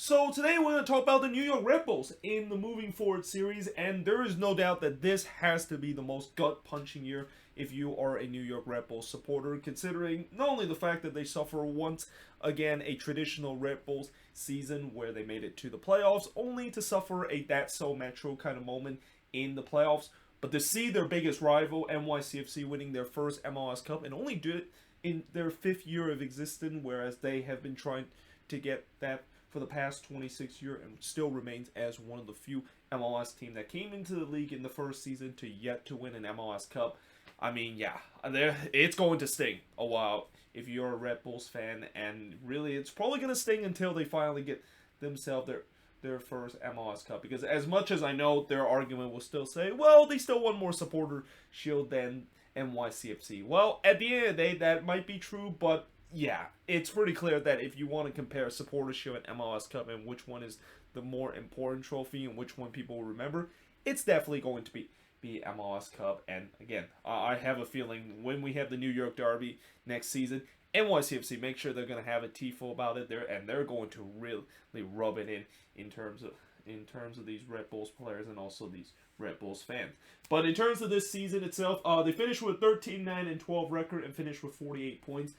So today we're going to talk about the New York Redbulls in the moving forward series, and there is no doubt that this has to be the most gut-punching year if you are a New York Red Bulls supporter, considering not only the fact that they suffer once again a traditional Red Bulls season where they made it to the playoffs, only to suffer a That's So Metro kind of moment in the playoffs, but to see their biggest rival, NYCFC, winning their first MLS Cup and only do it in their fifth year of existence, whereas they have been trying to get that for the past 26 years and still remains as one of the few MLS teams that came into the league in the first season to yet to win an MLS Cup. I mean, yeah, it's going to sting a while if you're a Red Bulls fan, and really it's probably going to sting until they finally get themselves their first MLS Cup, because as much as I know their argument will still say, well, they still won more supporter shield than NYCFC. Well, at the end of the day, that might be true, but yeah, it's pretty clear that if you want to compare Supporters Shield and MLS Cup and which one is the more important trophy and which one people will remember, it's definitely going to be MLS Cup. And again, I have a feeling when we have the New York Derby next season, NYCFC, make sure they're going to have a tifo about it there, and they're going to really rub it in terms of these Red Bulls players and also these Red Bulls fans. But in terms of this season itself, they finished with 13-9-12 record and finished with 48 points.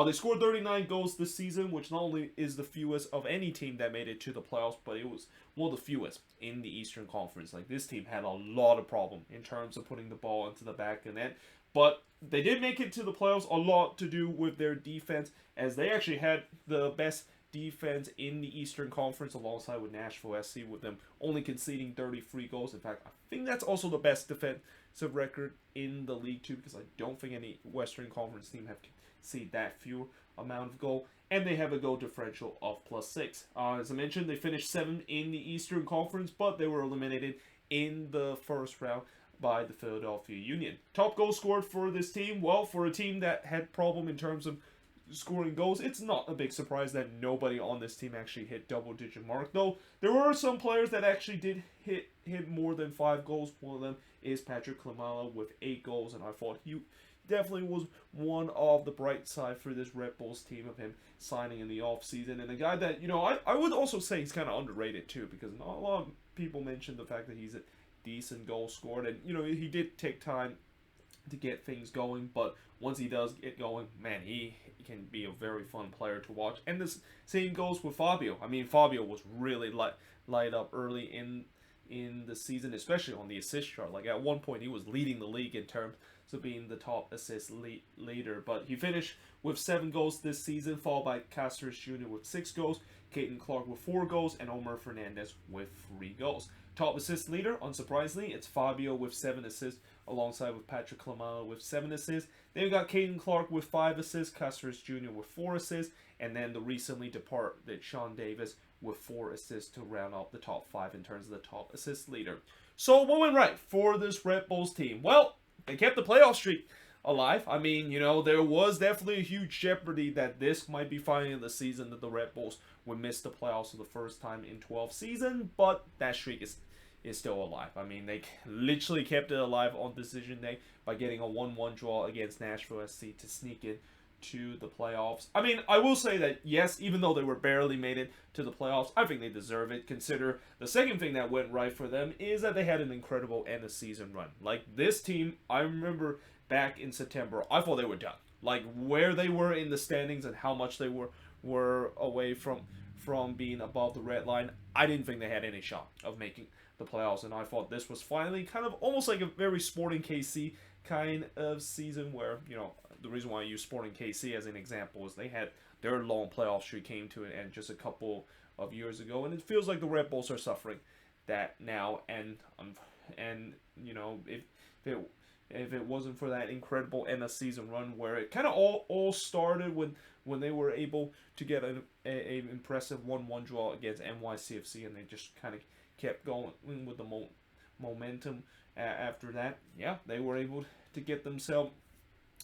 They scored 39 goals this season, which not only is the fewest of any team that made it to the playoffs, but it was one of the fewest in the Eastern Conference. Like, this team had a lot of problem in terms of putting the ball into the back of the net. But they did make it to the playoffs, a lot to do with their defense, as they actually had the best defense in the Eastern Conference alongside with Nashville SC, with them only conceding 33 goals. In fact, I think that's also the best defensive record in the league too, because I don't think any Western Conference team have conceded that few amount of goal, and they have a goal differential of +6. As I mentioned, they finished 7th in the Eastern Conference, but they were eliminated in the first round by the Philadelphia Union. Top goal scored for this team, well, for a team that had problem in terms of scoring goals, it's not a big surprise that nobody on this team actually hit double-digit mark, though there were some players that actually did hit more than 5 goals. One of them is Patrick Klimala with 8 goals, and I thought he definitely was one of the bright side for this Red Bulls team of him signing in the offseason, and a guy that, I would also say he's kind of underrated too, because not a lot of people mention the fact that he's a decent goal scorer, and he did take time to get things going, but once he does get going, man, he can be a very fun player to watch. And this same goes with Fabio. I mean, Fabio was really light up early in the season, especially on the assist chart. Like, at one point he was leading the league in terms of being the top assist leader, but he finished with 7 goals this season, followed by Cáceres Jr. with 6 goals, Caden Clark with 4 goals, and Omar Fernandez with 3 goals. Top assist leader, unsurprisingly, it's Fabio with 7 assists, alongside with Patrick Klimala with 7 assists. Then we got Caden Clark with 5 assists, Cáceres Jr. with 4 assists, and then the recently departed Sean Davis with 4 assists to round off the top 5 in terms of the top assist leader. So what went right for this Red Bulls team? Well, they kept the playoff streak alive. I mean, there was definitely a huge jeopardy that this might be finally the season that the Red Bulls would miss the playoffs for the first time in 12 seasons, but that streak is still alive. I mean, they literally kept it alive on decision day by getting a 1-1 draw against Nashville SC to sneak in to the playoffs. I mean, I will say that, yes, even though they were barely made it to the playoffs, I think they deserve it. Consider the second thing that went right for them is that they had an incredible end of season run. Like, this team, I remember back in September, I thought they were done. Like, where they were in the standings and how much they were away from being above the red line, I didn't think they had any shot of making the playoffs, and I thought this was finally kind of almost like a very Sporting KC kind of season where, the reason why I use Sporting KC as an example is they had their long playoff streak came to an end just a couple of years ago, and it feels like the Red Bulls are suffering that now, and if it wasn't for that incredible end of season run where it kind of all started when they were able to get an impressive 1-1 draw against NYCFC, and they just kind of kept going with the momentum after that. Yeah, they were able to get themselves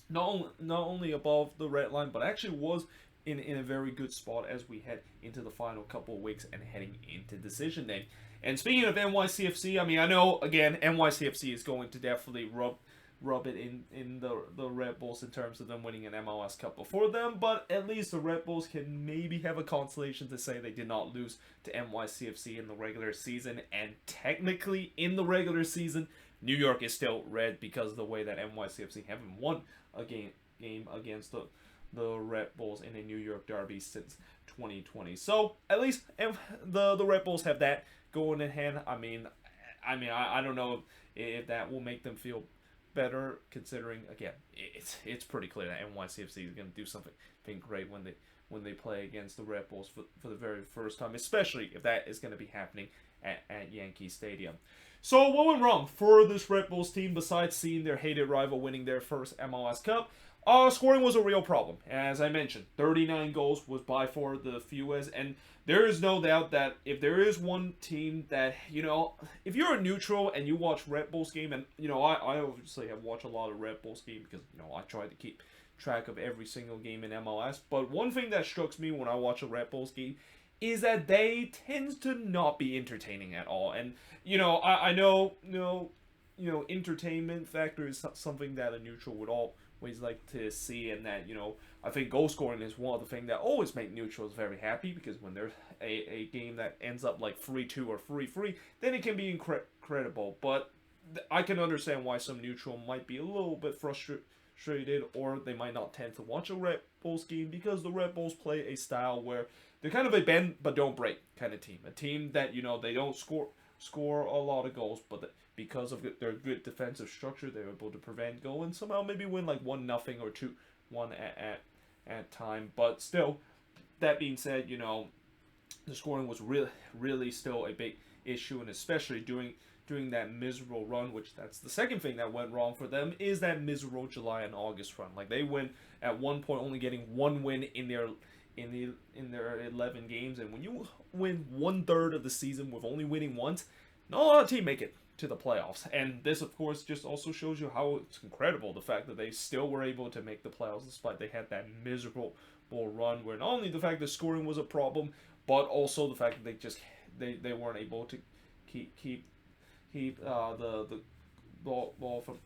not only above the red line, but actually was in a very good spot as we head into the final couple of weeks and heading into decision day. And speaking of NYCFC, I mean, I know, again, NYCFC is going to definitely rub rub it in the Red Bulls in terms of them winning an MLS Cup before them, but at least the Red Bulls can maybe have a consolation to say they did not lose to NYCFC in the regular season, and technically in the regular season, New York is still red because of the way that NYCFC haven't won a game against the Red Bulls in a New York derby since 2020. So at least the Red Bulls have that going in hand. I don't know if that will make them feel better, considering again it's pretty clear that NYCFC is going to do something great when they play against the Red Bulls for the very first time, especially if that is going to be happening at Yankee Stadium. So what went wrong for this Red Bulls team besides seeing their hated rival winning their first MLS Cup? Scoring was a real problem. As I mentioned, 39 goals was by far the fewest, and there is no doubt that if there is one team that, if you're a neutral and you watch Red Bulls game, and, I obviously have watched a lot of Red Bulls game because, I try to keep track of every single game in MLS, but one thing that strikes me when I watch a Red Bulls game is that they tend to not be entertaining at all. And, I know, entertainment factor is something that a neutral would always like to see, and that, I think goal scoring is one of the things that always make neutrals very happy, because when there's a game that ends up like 3-2 or 3-3, then it can be incredible. But I can understand why some neutral might be a little bit frustrated, or they might not tend to watch a Red Bulls game, because the Red Bulls play a style where they're kind of a bend but don't break kind of team. A team that, they don't score a lot of goals, but because of their good defensive structure, they're able to prevent goal and somehow maybe win like 1-0 or 2-1 at time. But still, that being said, the scoring was really still a big issue, and especially during that miserable run, which that's the second thing that went wrong for them, is that miserable July and August run. Like, they went at one point only getting one win in their 11 games, and when you win 1/3 of the season with only winning once, not a lot of teams make it to the playoffs. And this, of course, just also shows you how it's incredible, the fact that they still were able to make the playoffs despite they had that miserable run, where not only the fact that scoring was a problem, but also the fact that they weren't able to keep the ball from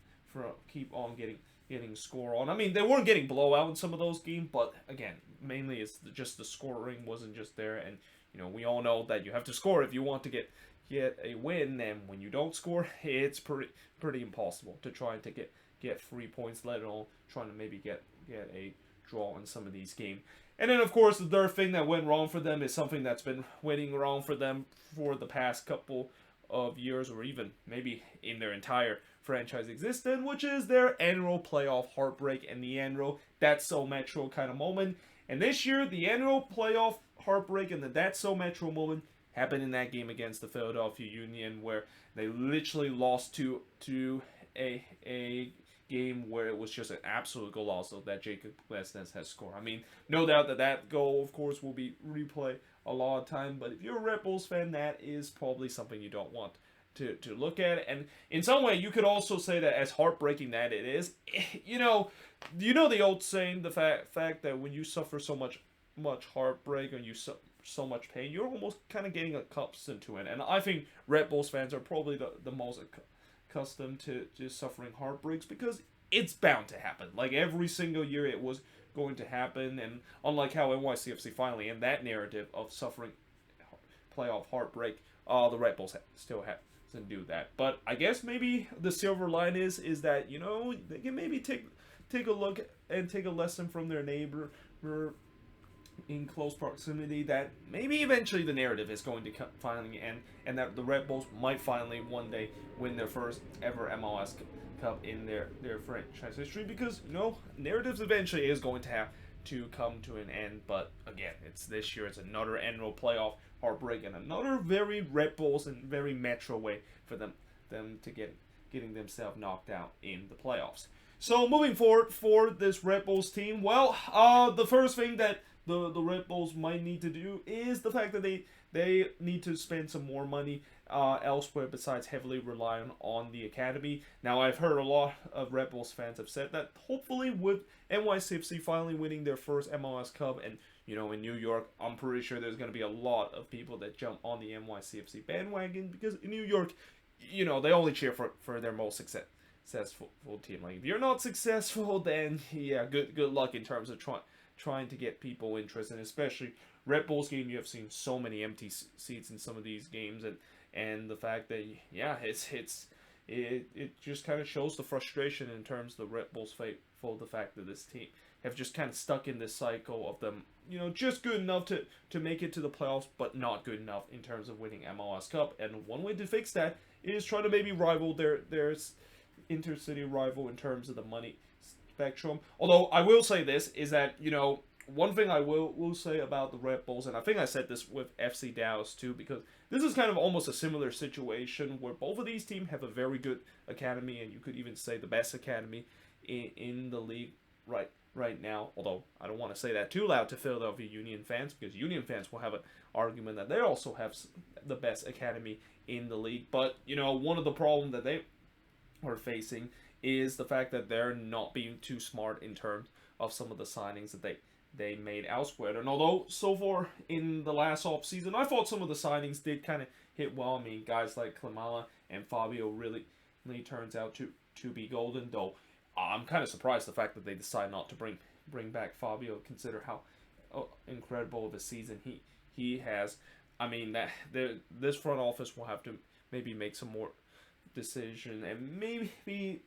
keep on getting score on. I mean, they weren't getting blowout in some of those games, but again, mainly it's just the scoring wasn't just there. And we all know that you have to score if you want to get a win, and when you don't score, it's pretty impossible to try to get 3 points, let alone trying to maybe get a draw in some of these games. And then, of course, the third thing that went wrong for them is something that's been waiting wrong for them for the past couple of years, or even maybe in their entire franchise existence, which is their annual playoff heartbreak and the annual That's So Metro kind of moment. And this year, the annual playoff heartbreak and the That's So Metro moment happened in that game against the Philadelphia Union, where they literally lost to a game where it was just an absolute goal also that Jacob Glesnes has scored. I mean, no doubt that goal, of course, will be replayed a lot of time, but if you're a Red Bulls fan, that is probably something you don't want to look at. And in some way, you could also say that as heartbreaking that it is, the old saying, the fact that when you suffer so much heartbreak, and you so much pain, you're almost kind of getting accustomed to it. And I think Red Bulls fans are probably the most accustomed to suffering heartbreaks, because it's bound to happen. Like, every single year it was going to happen, and unlike how NYCFC finally end that narrative of suffering playoff heartbreak, the Red Bulls still have to do that. But I guess maybe the silver line is that, they can maybe take a look and take a lesson from their neighbor in close proximity, that maybe eventually the narrative is going to finally end, and that the Red Bulls might finally one day win their first ever MLS Cup in their franchise history, because narratives eventually is going to have to come to an end. But again, it's this year, it's another annual playoff heartbreak, and another very Red Bulls and very Metro way for them to getting themselves knocked out in the playoffs. So moving forward for this Red Bulls team, well, the first thing that the Red Bulls might need to do is the fact that they need to spend some more money elsewhere besides heavily relying on the academy. Now, I've heard a lot of Red Bulls fans have said that hopefully with NYCFC finally winning their first MLS Cup, and in New York, I'm pretty sure there's going to be a lot of people that jump on the NYCFC bandwagon, because in New York, they only cheer for their most successful team. Like if you're not successful, then yeah, good luck in terms of trying to get people interested, especially Red Bulls game. You have seen so many empty seats in some of these games, and the fact that yeah, it just kind of shows the frustration in terms of the Red Bulls for the fact that this team have just kind of stuck in this cycle of them, just good enough to make it to the playoffs, but not good enough in terms of winning MLS Cup. And one way to fix that is try to maybe rival their intercity rival in terms of the money spectrum. Although I will say this is that one thing I will say about the Red Bulls, and I think I said this with FC Dallas too, because this is kind of almost a similar situation where both of these teams have a very good academy, and you could even say the best academy in the league right now. Although I don't want to say that too loud to Philadelphia Union fans, because Union fans will have an argument that they also have the best academy in the league. But one of the problems that they are facing is the fact that they're not being too smart in terms of some of the signings that they made elsewhere. And although so far in the last offseason, I thought some of the signings did kind of hit well. I mean, guys like Klimala and Fabio really turns out to be golden, though I'm kind of surprised the fact that they decide not to bring back Fabio, consider how incredible of a season he has. I mean, that this front office will have to maybe make some more decision, and maybe they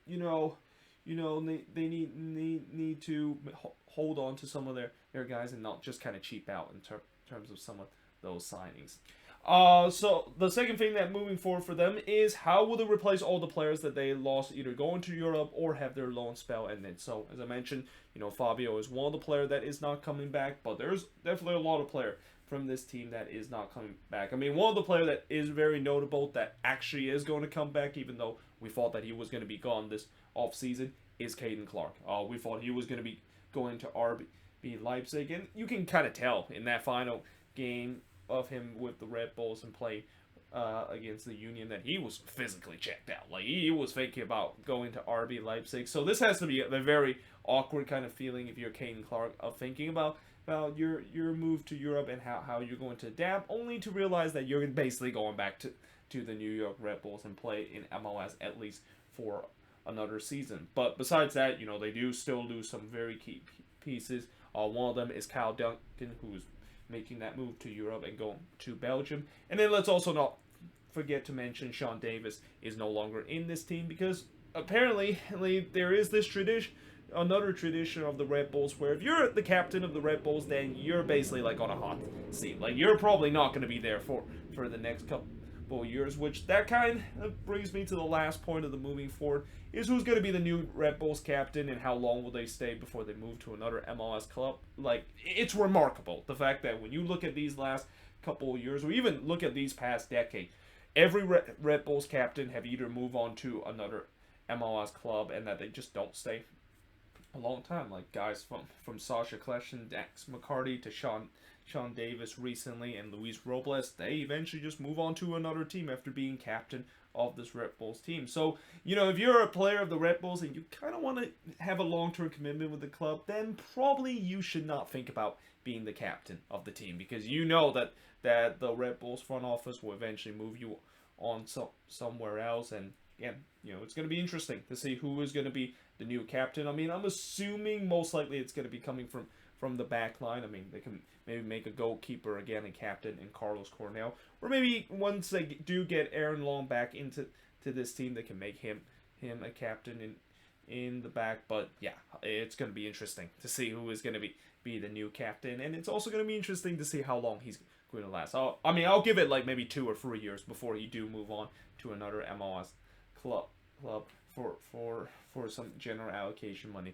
need to hold on to some of their guys and not just kind of cheap out in terms of some of those signings. So the second thing that moving forward for them is how will they replace all the players that they lost, either going to Europe or have their loan spell ended. So as I mentioned, Fabio is one of the players that is not coming back, but there's definitely a lot of player from this team that is not coming back. I mean, one of the players that is very notable that actually is going to come back, even though we thought that he was going to be gone this offseason, is Caden Clark. We thought he was going to be going to RB Leipzig, and you can kind of tell in that final game of him with the Red Bulls and play against the Union that he was physically checked out. Like he was thinking about going to RB Leipzig. So this has to be a very awkward kind of feeling if you're Caden Clark of thinking about your move to Europe and how you're going to adapt, only to realize that you're basically going back to the New York Red Bulls and play in MLS at least for another season. But besides that, they do still lose some very key pieces. One of them is Kyle Duncan, who's making that move to Europe and going to Belgium. And then let's also not forget to mention Sean Davis is no longer in this team, because apparently there is this another tradition of the Red Bulls where if you're the captain of the Red Bulls, then you're basically like on a hot seat. Like you're probably not going to be there for the next couple years, which that kind of brings me to the last point of the moving forward, is who's going to be the new Red Bulls captain and how long will they stay before they move to another MLS club. Like, it's remarkable the fact that when you look at these last couple of years, or even look at these past decade, every Red Bulls captain have either moved on to another MLS club and that they just don't stay a long time. Like guys from Sasha Kleshin, Dax McCarty to Sean Davis recently, and Luis Robles, they eventually just move on to another team after being captain of this Red Bulls team. So, if you're a player of the Red Bulls and you kind of want to have a long-term commitment with the club, then probably you should not think about being the captain of the team, because you know that the Red Bulls front office will eventually move you on somewhere else. And again, it's going to be interesting to see who is going to be the new captain. I mean, I'm assuming most likely it's going to be coming from the back line. I mean, they can maybe make a goalkeeper again and captain in Carlos Cornell. Or maybe once they do get Aaron Long back into this team, they can make him a captain in the back. But yeah, it's going to be interesting to see who is going to be the new captain. And it's also going to be interesting to see how long he's going to last. I'll give it like maybe 2 or 3 years before you do move on to another MLS club for some general allocation money.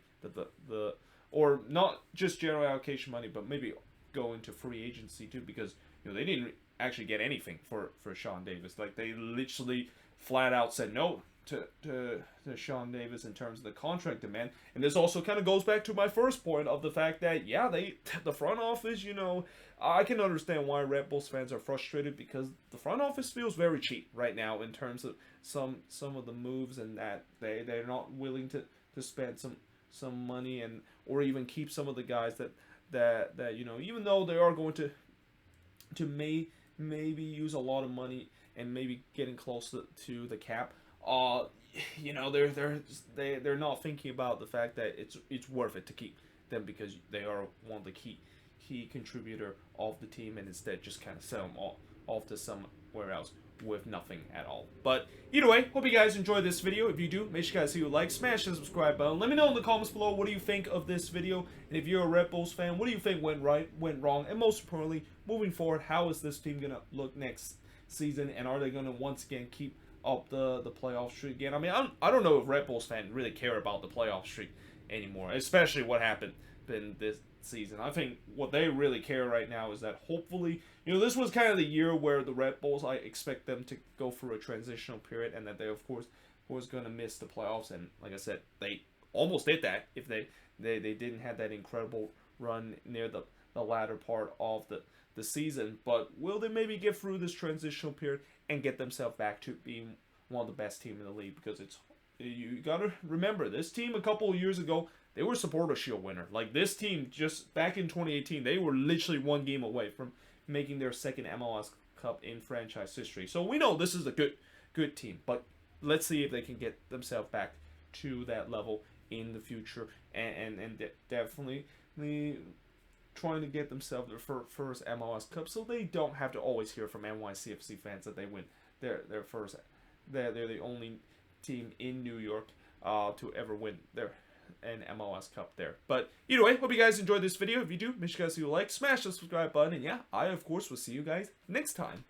Or not just general allocation money, but maybe go into free agency too, because they didn't actually get anything for Sean Davis. Like they literally flat out said no to Sean Davis in terms of the contract demand. And this also kind of goes back to my first point of the fact that the front office, I can understand why Red Bulls fans are frustrated, because the front office feels very cheap right now in terms of some of the moves, and that they're not willing to spend some money or even keep some of the guys that even though they are going to maybe use a lot of money and maybe getting close to the cap uh, you know, they're not thinking about the fact that it's worth it to keep them because they are one of the key contributor of the team, and instead just kind of sell them off to somewhere else with nothing at all. But either way, hope you guys enjoyed this video. If you do, make sure you guys hit a like, smash the subscribe button. Let me know in the comments below what do you think of this video, and if you're a Red Bulls fan, what do you think went right, went wrong, and most importantly, moving forward, how is this team gonna look next season, and are they gonna once again keep up the playoff streak again? I mean, I don't know if Red Bulls fans really care about the playoff streak anymore, especially what happened in this season. I think what they really care right now is that hopefully, you know, this was kind of the year where the Red Bulls, I expect them to go through a transitional period, and that they of course was going to miss the playoffs. And like I said, they almost did that if they didn't have that incredible run near the latter part of the season. But will they maybe get through this transitional period and get themselves back to being one of the best team in the league? Because you gotta remember, this team a couple of years ago, they were Supporter Shield winner. Like, this team just back in 2018, they were literally one game away from making their second MLS Cup in franchise history. So we know this is a good team, but let's see if they can get themselves back to that level in the future, and definitely trying to get themselves their first MLS Cup, so they don't have to always hear from NYCFC fans that they win their first. They're the only team in New York to ever win an MLS Cup there. But either way, hope you guys enjoyed this video. If you do, make sure you guys leave a like, smash the subscribe button, and yeah, I of course will see you guys next time.